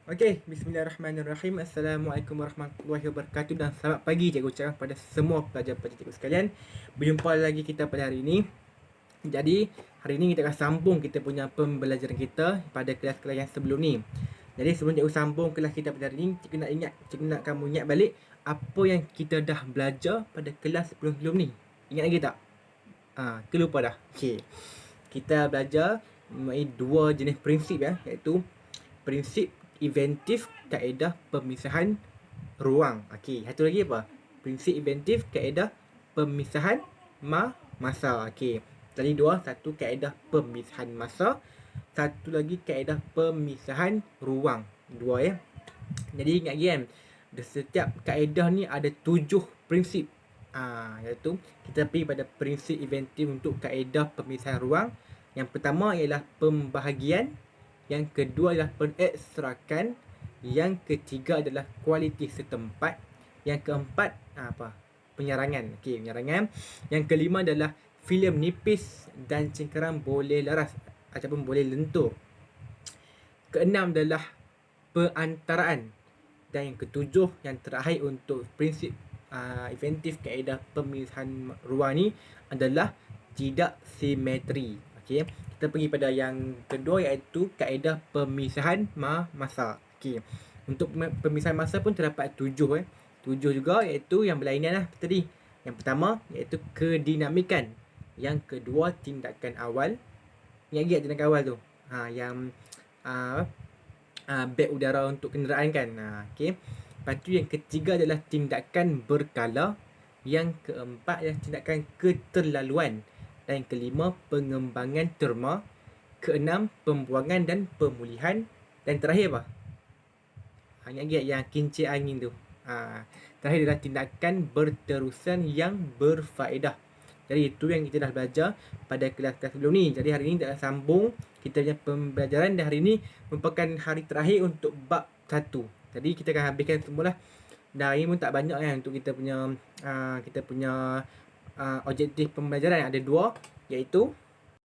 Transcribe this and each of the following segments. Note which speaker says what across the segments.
Speaker 1: Okey, bismillahirrahmanirrahim. Assalamualaikum warahmatullahi wabarakatuh dan selamat pagi cikgu ucapkan pada semua pelajar-pelajar cikgu sekalian. Berjumpa lagi kita pada hari ini. Jadi, hari ini kita akan sambung kita punya pembelajaran kita pada kelas-kelas yang sebelum ni. Jadi, sebelum cikgu sambung kelas kita pada hari ini, cikgu nak kamu ingat balik apa yang kita dah belajar pada kelas sebelum-sebelum ni. Ingat lagi tak? Terlupa dah. Okey. Kita belajar mengenai dua jenis prinsip iaitu prinsip inventif kaedah pemisahan ruang. Okey, satu lagi apa? Prinsip inventif kaedah pemisahan masa. Okey. Tadi dua, satu kaedah pemisahan masa, satu lagi kaedah pemisahan ruang. Dua ya. Jadi ingat lagi kan, setiap kaedah ni ada 7 prinsip. Iaitu kita pergi pada prinsip inventif untuk kaedah pemisahan ruang. Yang pertama ialah pembahagian, yang kedua adalah pengekstrakan, yang ketiga adalah kualiti setempat, yang keempat penyarangan. Okey, penyarangan. Yang kelima adalah filem nipis dan cengkeram boleh laras ataupun boleh lentur. Keenam adalah perantaraan, dan yang ketujuh yang terakhir untuk prinsip inventif kaedah pemisahan ruang ni adalah tidak simetri. Okey, kita pergi pada yang kedua iaitu kaedah pemisahan masa. Okey, untuk pemisahan masa pun terdapat 7 7 juga, iaitu yang berlainan lah tadi. Yang pertama iaitu kedinamikan, yang kedua tindakan awal. Ingat lagi tindakan awal tu? Yang beg udara untuk kenderaan kan. Okey. Lepas tu yang ketiga adalah tindakan berkala, yang keempat adalah tindakan keterlaluan, dan yang kelima pengembangan terma, keenam pembuangan dan pemulihan, dan terakhir apa? Ingat lagi yang kincir angin tu. Terakhir adalah tindakan berterusan yang berfaedah. Jadi itu yang kita dah belajar pada kelas-kelas sebelum ni. Jadi hari ni kita akan sambung kita punya pembelajaran, dan hari ni merupakan hari terakhir untuk bab 1. Jadi kita akan habiskan semualah. Dan hari ni pun tak banyak kan untuk kita punya objektif pembelajaran. Ada 2, iaitu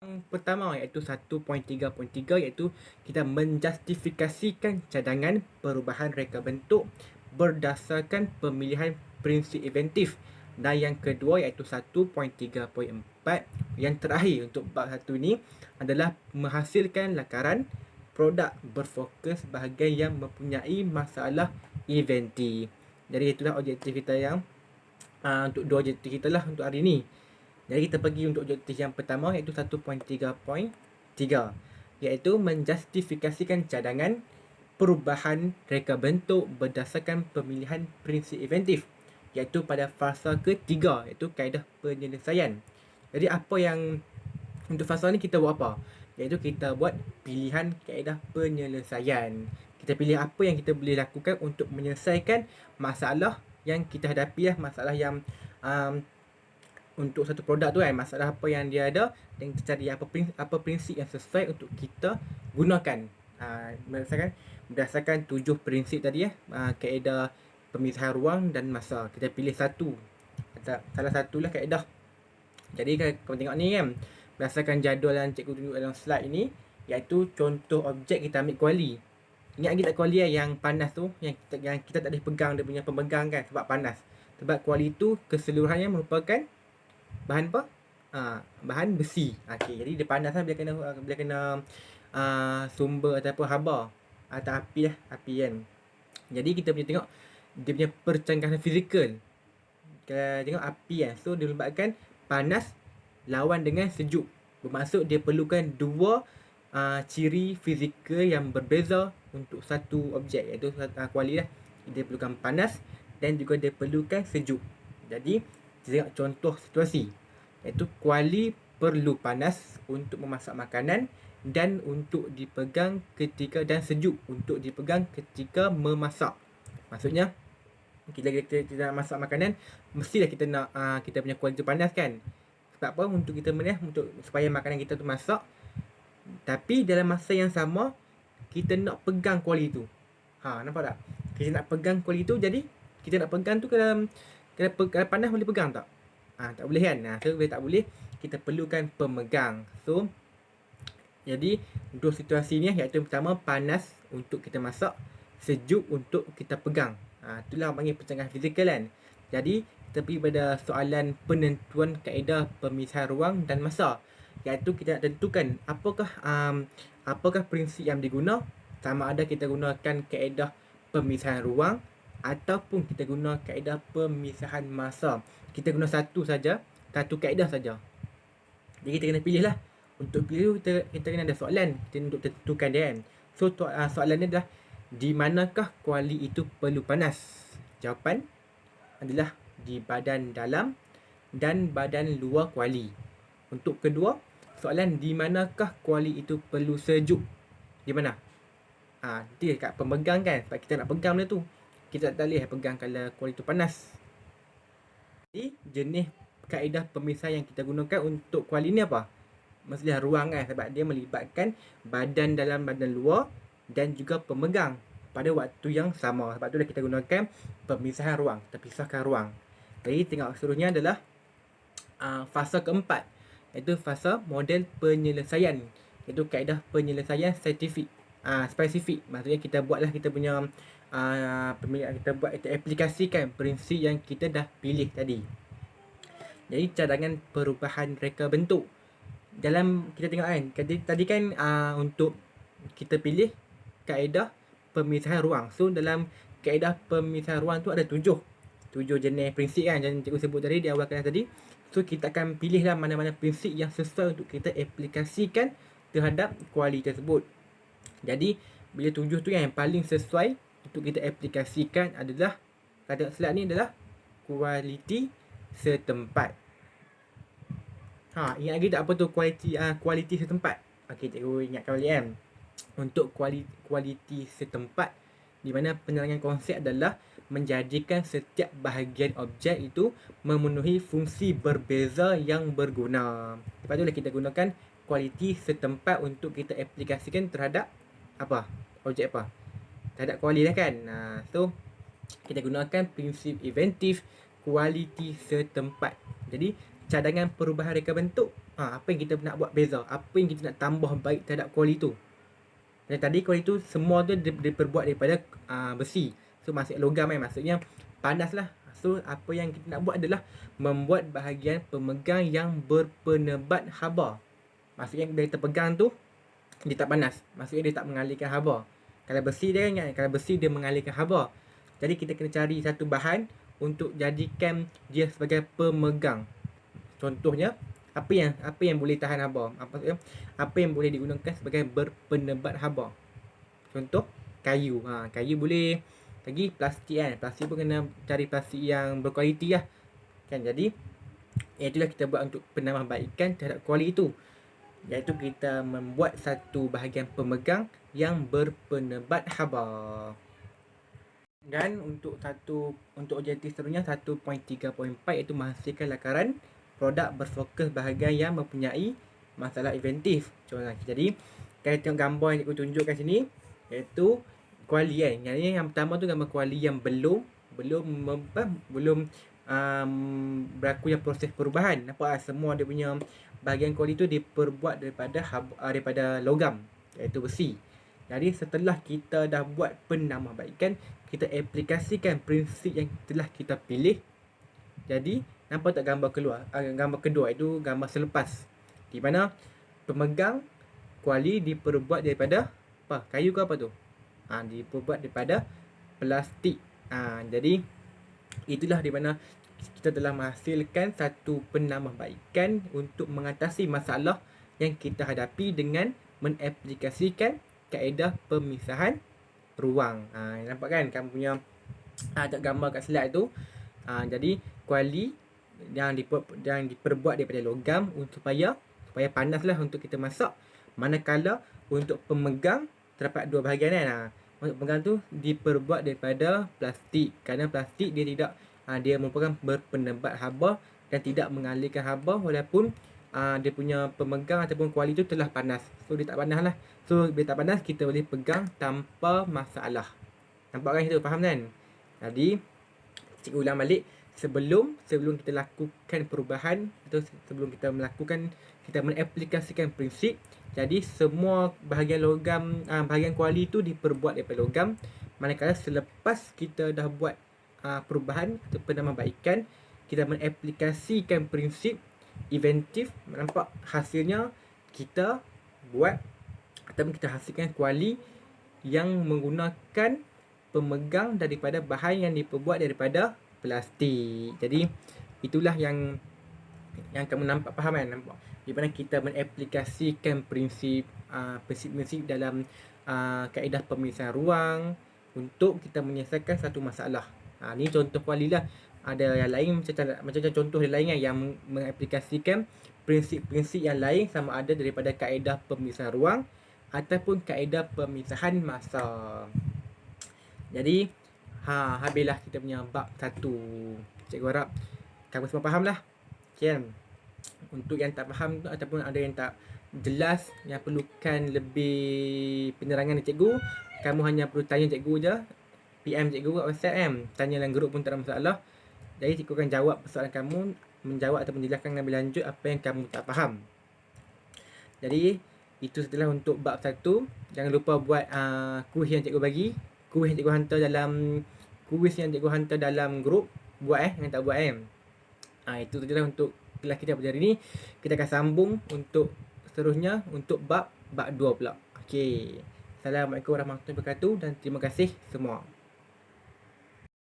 Speaker 1: yang pertama iaitu 1.3.3, iaitu kita menjustifikasikan cadangan perubahan reka bentuk berdasarkan pemilihan prinsip inventif. Dan yang kedua iaitu 1.3.4, yang terakhir untuk bab 1 ni adalah menghasilkan lakaran produk berfokus bahagian yang mempunyai masalah inventif. Jadi itulah objektif kita yang untuk 2 objektif kita lah untuk hari ni. Jadi kita pergi untuk objektif yang pertama iaitu 1.3.3, iaitu menjustifikasikan cadangan perubahan reka bentuk berdasarkan pemilihan prinsip inventif, iaitu pada fasa ketiga, iaitu kaedah penyelesaian. Jadi apa yang untuk fasa ni kita buat apa? Iaitu kita buat pilihan kaedah penyelesaian. Kita pilih apa yang kita boleh lakukan untuk menyelesaikan masalah yang kita hadapi masalah yang untuk satu produk tu masalah apa yang dia ada, dan kita cari apa prinsip yang sesuai untuk kita gunakan. Berdasarkan 7 prinsip tadi kaedah pemisahan ruang dan masa. Kita pilih satu, salah satulah kaedah. Jadi kalau tengok ni kan, berdasarkan jadual yang cikgu tunjuk dalam slide ini, iaitu contoh objek kita ambil kuali. Ingat lagi tak kuali yang panas tu, yang kita tak boleh pegang dia punya pemegang kan, sebab panas. Sebab kuali tu keseluruhannya merupakan bahan apa? Bahan besi. Okey, jadi dia panas bila kena sumber ataupun haba atau api kan. Jadi kita punya tengok dia punya percanggahan fizikal. Kita tengok api so dia melibatkan panas lawan dengan sejuk. Bermaksud dia perlukan 2 ciri fizikal yang berbeza untuk satu objek, iaitu kuali dia perlukan panas dan juga dia perlukan sejuk. Jadi kita tengok contoh situasi, iaitu kuali perlu panas untuk memasak makanan dan untuk dipegang ketika, dan sejuk untuk dipegang ketika memasak. Maksudnya kita nak masak makanan, mestilah kita nak kita punya kuali tu panas kan. Sebab apa? Untuk kita untuk supaya makanan kita tu masak, tapi dalam masa yang sama kita nak pegang kuali tu. Nampak tak? Kita nak pegang kuali tu, jadi kita nak pegang tu kalau panas boleh pegang tak? Tak boleh kan? So bila tak boleh, kita perlukan pemegang. So jadi untuk situasi ni, iaitu pertama panas untuk kita masak, sejuk untuk kita pegang. Itulah panggil pencegahan fizikal kan. Jadi kita pergi pada soalan penentuan kaedah pemisahan ruang dan masa, iaitu kita nak tentukan apakah prinsip yang diguna, sama ada kita gunakan kaedah pemisahan ruang ataupun kita guna kaedah pemisahan masa. Kita guna satu kaedah saja. Jadi kita kena pilih lah. Untuk pilih kita kena ada soalan untuk tentukan dia kan. So soalan ni adalah, di manakah kuali itu perlu panas? Jawapan adalah di badan dalam dan badan luar kuali. Untuk kedua, soalan di manakah kuali itu perlu sejuk? Di mana? Nanti dekat pemegang kan, sebab kita nak pegang benda tu. Kita tak boleh pegang kalau kuali itu panas. Jadi jenis kaedah pemisahan yang kita gunakan untuk kuali ni apa? Mestilah ruang kan, sebab dia melibatkan badan dalam badan luar dan juga pemegang pada waktu yang sama. Sebab itulah kita gunakan pemisahan ruang, terpisahkan ruang. Jadi tengok seterusnya adalah fasa keempat, iaitu fasa model penyelesaian, iaitu kaedah penyelesaian spesifik. Maksudnya kita buatlah kita punya kita aplikasikan prinsip yang kita dah pilih tadi. Jadi cadangan perubahan reka bentuk. Dalam kita tengok kan, tadi kan untuk kita pilih kaedah pemisahan ruang. So dalam kaedah pemisahan ruang tu ada 7 jenis prinsip kan, yang cikgu sebut tadi di awal kelas tadi. So kita akan pilihlah mana-mana prinsip yang sesuai untuk kita aplikasikan terhadap kuali tersebut. Jadi bila 7 tu yang paling sesuai untuk kita aplikasikan adalah, pada slide ni adalah kualiti setempat. Ingat lagi tak apa tu kualiti setempat? Okey, cikgu ingatkan balik kan. Untuk kualiti setempat, di mana penerangan konsep adalah menjadikan setiap bahagian objek itu memenuhi fungsi berbeza yang berguna. Lepas tu kita gunakan kualiti setempat untuk kita aplikasikan terhadap objek terhadap kuali lah kan. So kita gunakan prinsip inventif kualiti setempat. Jadi cadangan perubahan reka bentuk, apa yang kita nak buat beza, apa yang kita nak tambah baik terhadap kuali tu. Dan tadi kuali tu semua tu diperbuat daripada besi. So masuk logam kan, maksudnya panas lah. So apa yang kita nak buat adalah membuat bahagian pemegang yang berpenebat haba. Maksudnya bila kita pegang tu dia tak panas, maksudnya dia tak mengalirkan haba. Kalau besi dia kan, kalau besi dia mengalirkan haba. Jadi kita kena cari satu bahan untuk jadikan dia sebagai pemegang. Contohnya apa yang boleh tahan haba, apa yang boleh digunakan sebagai berpenebat haba. Contoh kayu. Kayu boleh. Lagi plastik kan, plastik pun kena cari plastik yang berkualiti lah kan. Jadi itulah kita buat untuk penambahbaikan terhadap kuali itu, iaitu kita membuat satu bahagian pemegang yang berpenebat haba. Dan untuk objektif seterusnya 1.3.4, iaitu menghasilkan lakaran produk berfokus bahagian yang mempunyai masalah inventif. Jadi kita tengok gambar yang aku tunjukkan sini, iaitu kuali kan. Yang pertama tu gambar kuali yang belum berlaku yang proses perubahan. Nampak semua dia punya bahagian kuali tu diperbuat daripada logam, iaitu besi. Jadi setelah kita dah buat penambahbaikan, kita aplikasikan prinsip yang telah kita pilih. Jadi nampak tak gambar kedua, itu gambar selepas, di mana pemegang kuali diperbuat daripada kayu ke apa tu? Diperbuat daripada plastik. Jadi itulah di mana kita telah menghasilkan satu penambahbaikan untuk mengatasi masalah yang kita hadapi dengan mengaplikasikan kaedah pemisahan ruang. Nampak kan kamu punya gambar kat slide tu. Jadi kuali yang diperbuat daripada logam supaya panaslah untuk kita masak. Manakala untuk pemegang terdapat dua bahagian kan. Untuk pemegang tu diperbuat daripada plastik, kerana plastik dia merupakan berpenebat haba dan tidak mengalirkan haba walaupun dia punya pemegang ataupun kuali tu telah panas. So dia tak panas lah. So bila tak panas, kita boleh pegang tanpa masalah. Nampak kan itu? Faham kan? Jadi cikgu ulang balik, sebelum kita lakukan perubahan atau sebelum kita mengaplikasikan prinsip, jadi semua bahagian logam, bahagian kuali tu diperbuat daripada logam. Manakala selepas kita dah buat perubahan atau penambahbaikan, kita mengaplikasikan prinsip inventif, nampak hasilnya kita buat ataupun kita hasilkan kuali yang menggunakan pemegang daripada bahan yang diperbuat daripada plastik. Jadi itulah yang kamu nampak, faham kan? Nampak di mana kita mengaplikasikan prinsip-prinsip dalam kaedah pemisahan ruang untuk kita menyelesaikan satu masalah. Ni contoh kuali lah. Ada yang lain macam contoh yang lain yang mengaplikasikan prinsip-prinsip yang lain, sama ada daripada kaedah pemisahan ruang ataupun kaedah pemisahan masa. Jadi habislah kita punya bab 1. Cikgu harap kamu semua faham lah. Okay, kan? Untuk yang tak faham tu ataupun ada yang tak jelas, yang perlukan lebih penerangan dari cikgu, kamu hanya perlu tanya cikgu je. PM cikgu kat WhatsApp kan. Tanya dalam grup pun tak ada masalah. Jadi cikgu akan jawab persoalan kamu, menjawab atau menjelaskan lebih lanjut apa yang kamu tak faham. Jadi itu setelah untuk bab 1. Jangan lupa buat kuis yang cikgu bagi. Kuis yang cikgu hantar dalam grup. Buat jangan tak buat itu sajalah untuk kelas kita pada hari ni. Kita akan sambung untuk seterusnya untuk bab 2 pula. Okey. Assalamualaikum warahmatullahi wabarakatuh dan terima kasih semua.